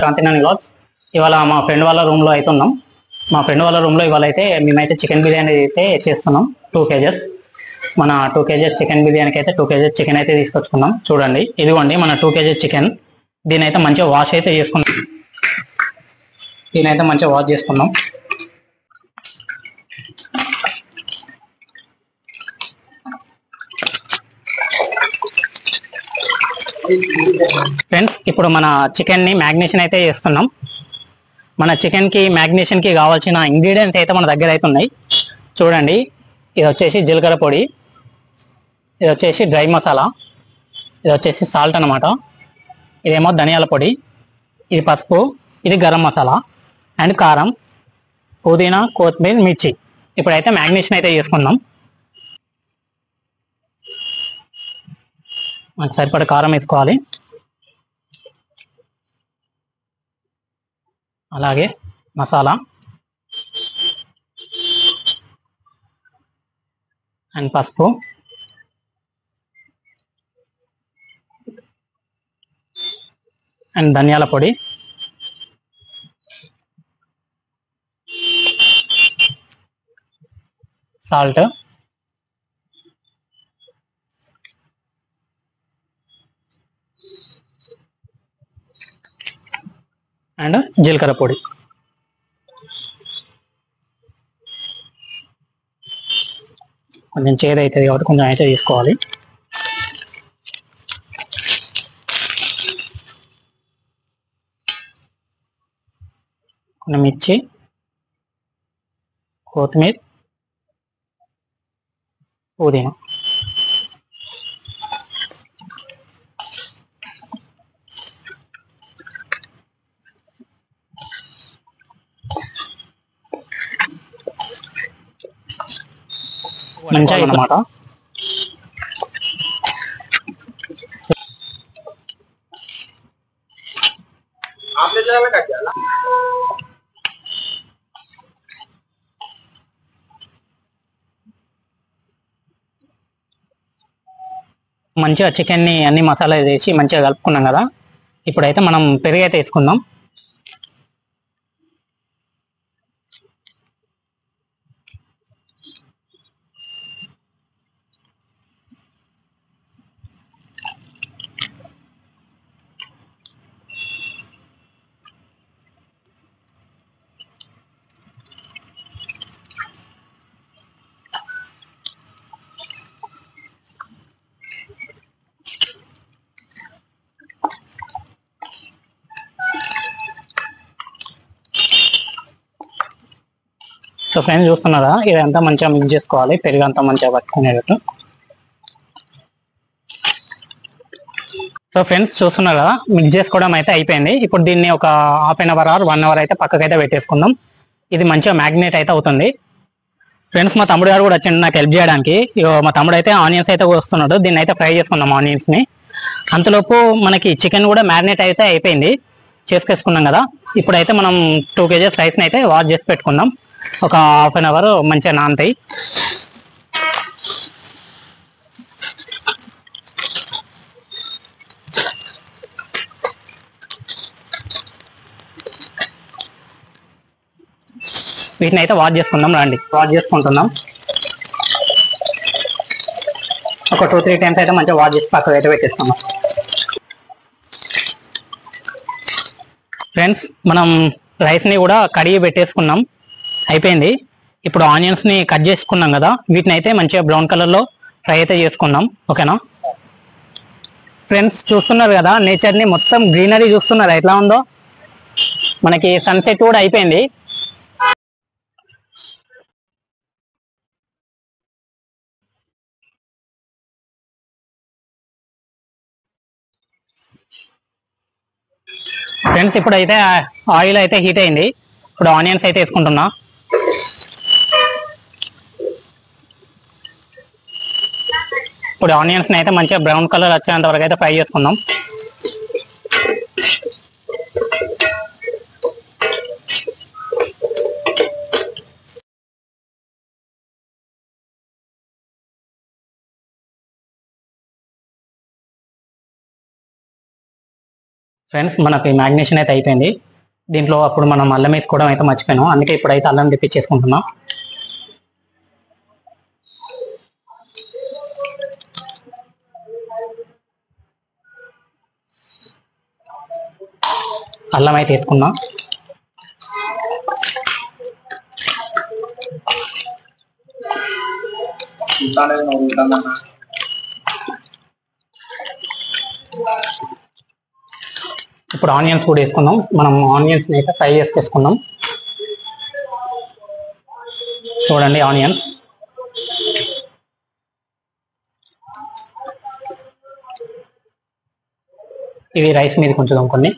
క్రాంతినాని vlogs. ఇవాళ మా friend వాళ్ళ రూమ్లో అయితే ఉన్నాం. మా ఫ్రెండ్ వాళ్ళ రూమ్లో ఇవాళ అయితే మేమైతే చికెన్ బిర్యానీ అయితే చేస్తున్నాం 2 kgs. మన 2 kgs చికెన్ బిర్యానీకి అయితే 2 kgs చికెన్ అయితే తీసుకొచ్చుకున్నాం. చూడండి, ఇదిగోండి మన 2 kgs చికెన్. దీని అయితే మంచిగా వాష్ అయితే చేసుకున్నాం. దీనైతే మంచిగా వాష్ చేసుకున్నాం. ఫ్రెండ్స్, ఇప్పుడు మన చికెన్ని మ్యాగ్నేషన్ అయితే చేస్తున్నాం. మన చికెన్కి మ్యాగ్నేషన్కి కావాల్సిన ఇంగ్రీడియంట్స్ అయితే మన దగ్గర అయితే ఉన్నాయి. చూడండి, ఇది వచ్చేసి జీలకర్ర పొడి, ఇది వచ్చేసి డ్రై మసాలా, ఇది వచ్చేసి సాల్ట్ అనమాట, ఇదేమో ధనియాల పొడి, ఇది పసుపు, ఇది గరం మసాలా అండ్ కారం, పుదీనా, కొత్తిమీర, మిర్చి. ఇప్పుడైతే మ్యాగ్నేషన్ అయితే చేసుకుందాం. మనకు సరిపడ కారం వేసుకోవాలి, అలాగే మసాలా అండ్ పసుపు అండ్ ధనియాల పొడి, సాల్ట్ అండ్ జీలకర్ర పొడి. కొంచెం చేదు అవుతుంది కాబట్టి కొంచెం అయితే తీసుకోవాలి. కొంచెం మిర్చి, కొత్తిమీర, పుదీనా. మంచిగా అన్నమాట. మంచిగా చికెన్ని అన్ని మసాలా వేసి మంచిగా కలుపుకున్నాం కదా. ఇప్పుడైతే మనం పెరుగు అయితే వేసుకుందాం. సో ఫ్రెండ్స్, చూస్తున్నారా, ఇదంతా మంచిగా మిక్స్ చేసుకోవాలి, పెరుగు అంతా మంచిగా పట్టుకునేటట్టు. సో ఫ్రెండ్స్, చూస్తున్నారు కదా, మిక్స్ చేసుకోవడం అయితే అయిపోయింది. ఇప్పుడు దీన్ని ఒక half an hour or 1 hour అయితే పక్కకైతే పెట్టేసుకుందాం. ఇది మంచిగా మ్యాగ్నేట్ అయితే అవుతుంది. ఫ్రెండ్స్, మా తమ్ముడు గారు కూడా వచ్చిండు నాకు హెల్ప్ చేయడానికి. మా తమ్ముడు అయితే ఆనియన్స్ అయితే కోస్తున్నాడు. దీన్ని అయితే ఫ్రై చేసుకుందాం ఆనియన్స్ని. అంతలోపు మనకి చికెన్ కూడా మ్యారినేట్ అయితే అయిపోయింది, చేసుకేసుకున్నాం కదా. ఇప్పుడైతే మనం 2 kgs రైస్ని అయితే వాష్ చేసి పెట్టుకుందాం. ఒక హాఫ్ అన్ అవర్ మంచిగా నానతాయి. వీటిని అయితే వాష్ చేసుకుందాం. రండి, వాష్ చేసుకుంటున్నాం. ఒక 2-3 టైమ్స్ అయితే మంచిగా వాష్ చేసి పక్కకు అయితే పెట్టేసుకుందాం. ఫ్రెండ్స్, మనం రైస్ని కూడా కడిగి పెట్టేసుకున్నాం, అయిపోయింది. ఇప్పుడు ఆనియన్స్ని కట్ చేసుకున్నాం కదా, వీటిని అయితే మంచిగా బ్రౌన్ కలర్లో ఫ్రై అయితే చేసుకుందాం. ఓకేనా ఫ్రెండ్స్, చూస్తున్నారు కదా, నేచర్ని మొత్తం గ్రీనరీ చూస్తున్నారు ఎట్లా ఉందో. మనకి సన్సెట్ కూడా అయిపోయింది. ఫ్రెండ్స్, ఇప్పుడైతే ఆయిల్ అయితే హీట్ అయింది. ఇప్పుడు ఆనియన్స్ అయితే వేసుకుంటున్నా. ఇప్పుడు ఆనియన్స్ని అయితే మంచిగా బ్రౌన్ కలర్ వచ్చేంత వరకు అయితే ఫ్రై చేసుకుందాం. ఫ్రెండ్స్ మనకి మ్యాగ్నేషన్ అయితే అయిపోయింది. దీంట్లో అప్పుడు మనం అల్లం వేసుకోవడం అయితే మర్చిపోయాను, అందుకే ఇప్పుడైతే అల్లం తెప్పించేసుకుంటున్నాం. అల్లం అయితే వేసుకున్నాం. ఇప్పుడు ఆనియన్స్ కూడా వేసుకుందాం. మనం ఆనియన్స్ అయితే ఫ్రై చేసుకుందాం. చూడండి ఆనియన్స్. ఇవి రైస్ మీద కొంచెం కొన్ని.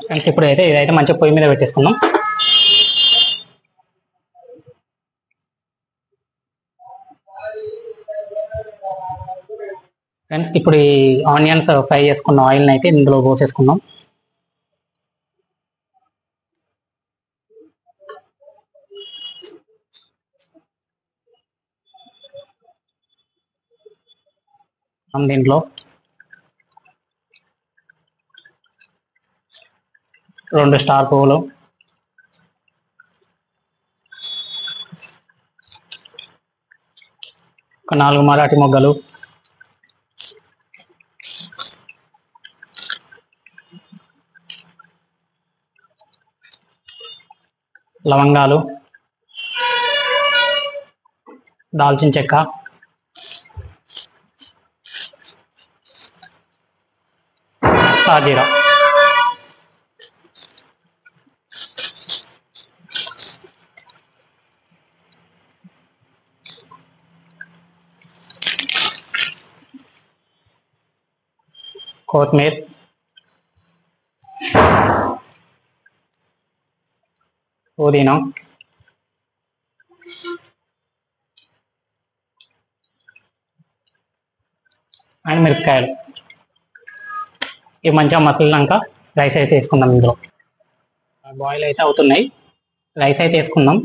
ఫ్రెండ్స్ ఇప్పుడైతే ఇదైతే మంచిగా పొయ్యి మీద పెట్టేసుకుందాం. ఫ్రెండ్స్ ఇప్పుడు ఈ ఆనియన్స్ ఫ్రై చేసుకున్న ఆయిల్ని అయితే ఇందులో పోసేసుకుందాం. దీంట్లో 2 స్టార్ పువ్వులు, ఒక 4 మరాఠీ మొగ్గలు, లవంగాలు, దాల్చిన చెక్క, సాజీరా. కొత్తిమీర, పుదీనా, అండ్ మిరపకాయలు. ఇవి మంచిగా మసలినాక రైస్ అయితే వేసుకుందాం. ఇందులో బాయిల్ అయితే అవుతున్నాయి. రైస్ అయితే వేసుకుందాం.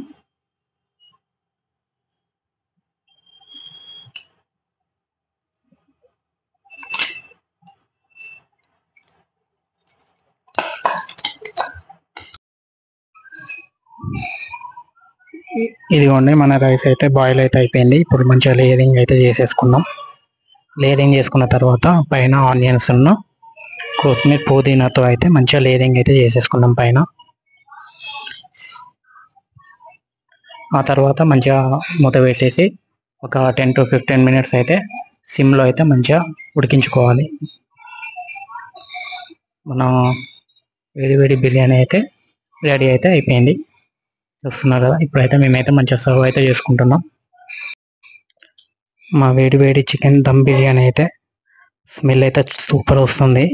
ఇదిగోండి మన రైస్ అయితే బాయిల్ అయితే అయిపోయింది. ఇప్పుడు మంచిగా లేయరింగ్ అయితే చేసేసుకుందాం. లేయరింగ్ చేసుకున్న తర్వాత పైన ఆనియన్స్ కొత్తిమీర పుదీనాతో అయితే మంచిగా లేయరింగ్ అయితే చేసేసుకున్నాం పైన. ఆ తర్వాత మంచిగా మూత పెట్టేసి ఒక 10 to 15 minutes అయితే సిమ్లో అయితే మంచిగా ఉడికించుకోవాలి. మన వేడి బిర్యానీ అయితే రెడీ అయితే అయిపోయింది. చూస్తున్నారు కదా. ఇప్పుడైతే మేమైతే మంచిగా సర్వ్ అయితే చేసుకుంటున్నాం. మా వేడి చికెన్ దమ్ బిర్యానీ అయితే స్మెల్ అయితే సూపర్ వస్తుంది.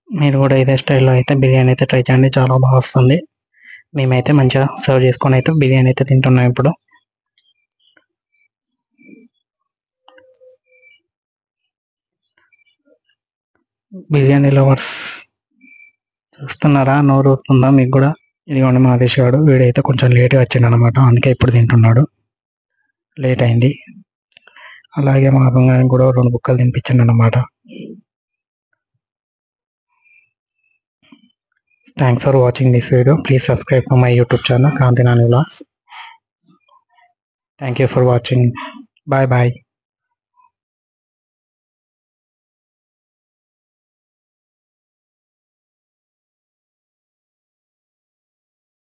మీరు కూడా ఇదే స్టైల్లో అయితే బిర్యానీ అయితే ట్రై చేయండి, చాలా బాగా వస్తుంది. మేమైతే మంచిగా సర్వ్ చేసుకొని అయితే బిర్యానీ అయితే తింటున్నాం ఇప్పుడు. బిర్యానీ లవర్స్ చూస్తున్నారా, నోరు ఊరుతుందా మీకు కూడా? ఇదిగోండి మా వాడు వీడైతే కొంచెం లేట్గా వచ్చిండు అనమాట, అందుకే ఇప్పుడు తింటున్నాడు. లేట్ అయింది. అలాగే మా అబ్బాయి కూడా 2 బుక్కలు తినిపించండి అనమాట. Thanks for watching this video. Please subscribe to my YouTube channel Kranti Nani Vlogs. Thank you for watching. Bye bye.